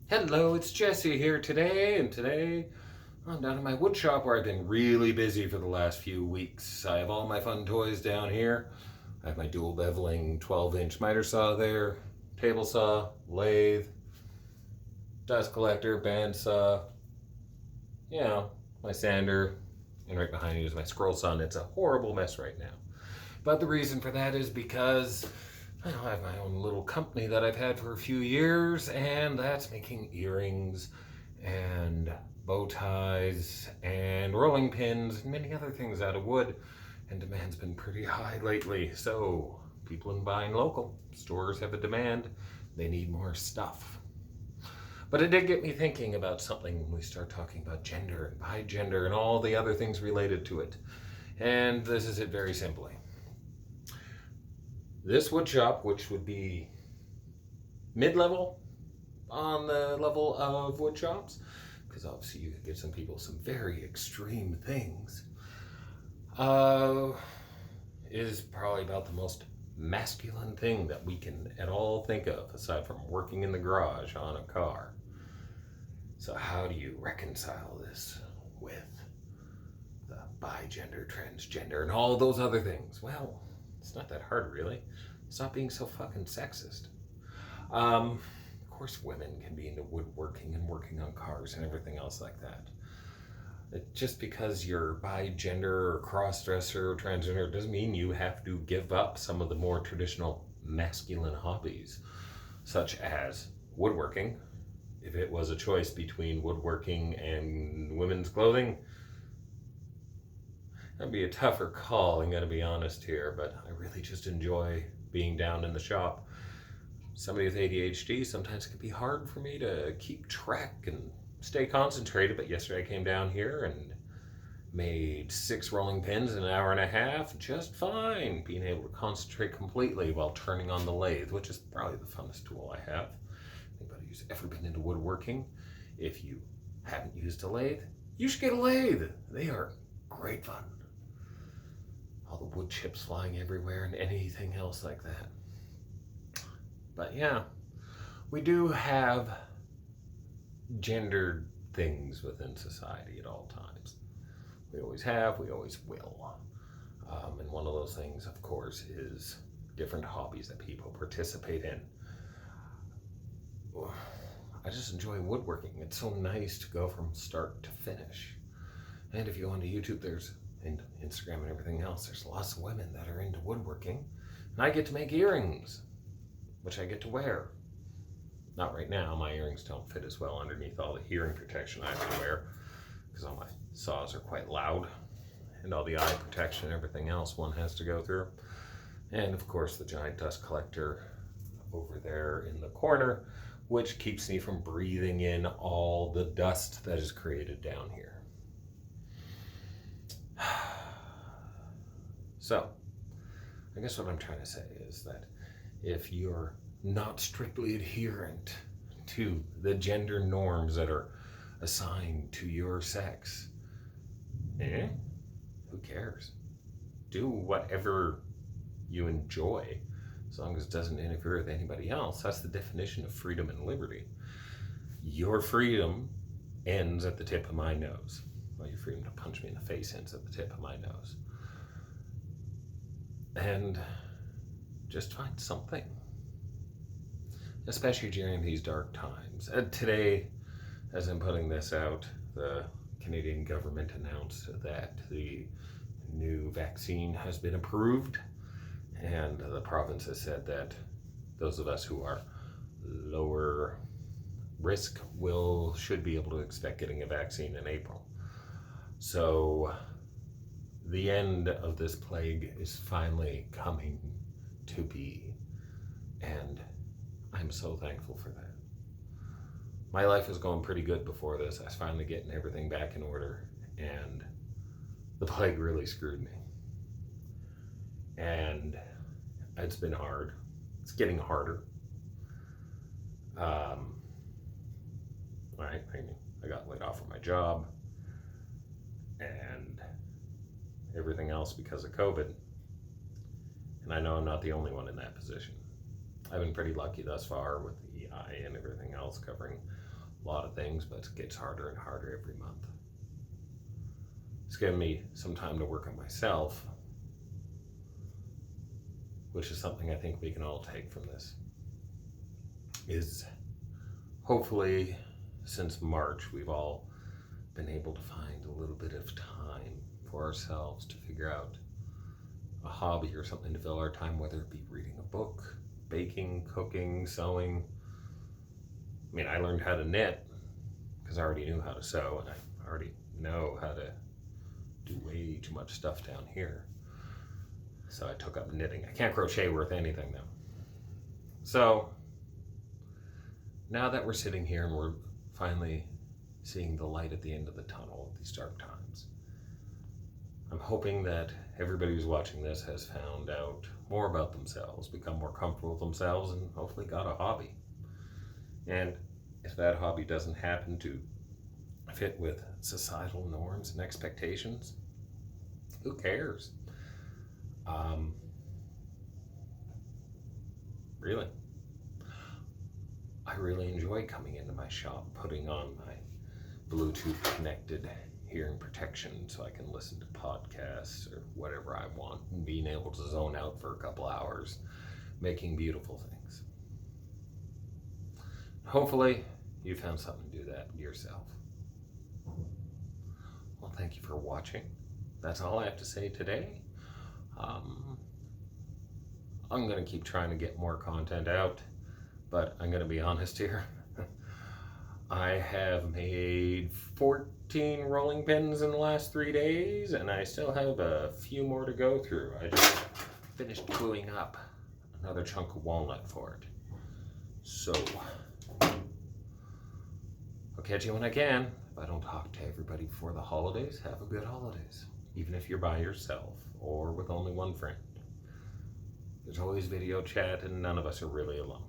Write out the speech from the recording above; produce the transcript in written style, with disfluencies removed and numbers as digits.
Hello, it's Jesse here today, and today I'm down at my wood shop where I've been really busy for the last few weeks. I have all my fun toys down here. I have my dual beveling 12-inch miter saw there, table saw, lathe, dust collector, bandsaw, my sander, and right behind you is my scroll saw, and it's a horrible mess right now. But the reason for that is because I have my own little company that I've had for a few years, and that's making earrings and bow ties and rolling pins and many other things out of wood. And demand's been pretty high lately, so people are buying local. Stores have a demand, they need more stuff. But it did get me thinking about something when we start talking about gender and bi-gender and all the other things related to it. And this is it very simply. This wood shop, which would be mid-level on the level of wood shops, because obviously you could give some people some very extreme things, is probably about the most masculine thing that we can at all think of, aside from working in the garage on a car. So how do you reconcile this with the bi-gender, transgender, and all those other things? Well, it's not that hard, really. Stop being so fucking sexist. Of course, women can be into woodworking and working on cars and everything else like that. Just because you're bi-gender or cross-dresser or transgender doesn't mean you have to give up some of the more traditional masculine hobbies, such as woodworking. If it was a choice between woodworking and women's clothing, that'd be a tougher call, I'm going to be honest here, but I really just enjoy being down in the shop. Somebody with ADHD, sometimes it can be hard for me to keep track and stay concentrated, but yesterday I came down here and made 6 rolling pins in an hour and a half just fine, being able to concentrate completely while turning on the lathe, which is probably the funnest tool I have. Anybody who's ever been into woodworking, if you haven't used a lathe, you should get a lathe. They are great fun. All the wood chips flying everywhere and anything else like that. But yeah, we do have gendered things within society at all times. We always have, we always will. And one of those things, of course, is different hobbies that people participate in. I just enjoy woodworking. It's so nice to go from start to finish. And if you go onto YouTube, there's and Instagram and everything else, there's lots of women that are into woodworking. And I get to make earrings, which I get to wear. Not right now, my earrings don't fit as well underneath all the hearing protection I have to wear, because all my saws are quite loud, and all the eye protection and everything else one has to go through. And of course the giant dust collector over there in the corner, which keeps me from breathing in all the dust that is created down here. So, I guess what I'm trying to say is that if you're not strictly adherent to the gender norms that are assigned to your sex, who cares? Do whatever you enjoy, as long as it doesn't interfere with anybody else. That's the definition of freedom and liberty. Your freedom ends at the tip of my nose. Well, your freedom to punch me in the face ends at the tip of my nose. And just find something, especially during these dark times. And today, as I'm putting this out, the Canadian government announced that the new vaccine has been approved, and the province has said that those of us who are lower risk should be able to expect getting a vaccine in April. So the end of this plague is finally coming to be, and I'm so thankful for that. My life was going pretty good before this. I was finally getting everything back in order, and the plague really screwed me. And it's been hard. It's getting harder. I got laid off from my job and everything else because of COVID. And I know I'm not the only one in that position. I've been pretty lucky thus far with the EI and everything else, covering a lot of things, but it gets harder and harder every month. It's given me some time to work on myself, which is something I think we can all take from this. Is hopefully since March, we've all been able to find a little bit of time for ourselves to figure out a hobby or something to fill our time, whether it be reading a book, baking, cooking, sewing. I mean, I learned how to knit because I already knew how to sew, and I already know how to do way too much stuff down here. So I took up knitting. I can't crochet worth anything though. So now that we're sitting here and we're finally seeing the light at the end of the tunnel of these dark times, I'm hoping that everybody who's watching this has found out more about themselves, become more comfortable with themselves, and hopefully got a hobby. And if that hobby doesn't happen to fit with societal norms and expectations, who cares? Really, I really enjoy coming into my shop, putting on my Bluetooth connected hearing protection so I can listen to podcasts or whatever I want, and being able to zone out for a couple hours, making beautiful things. Hopefully you found something to do that yourself. Well, thank you for watching. That's all I have to say today. I'm going to keep trying to get more content out, but I'm going to be honest here. I have made 14 rolling pins in the last 3 days, and I still have a few more to go through. I just finished gluing up another chunk of walnut for it. So, I'll catch you when I can. If I don't talk to everybody before the holidays, have a good holidays. Even if you're by yourself or with only one friend. There's always video chat, and none of us are really alone.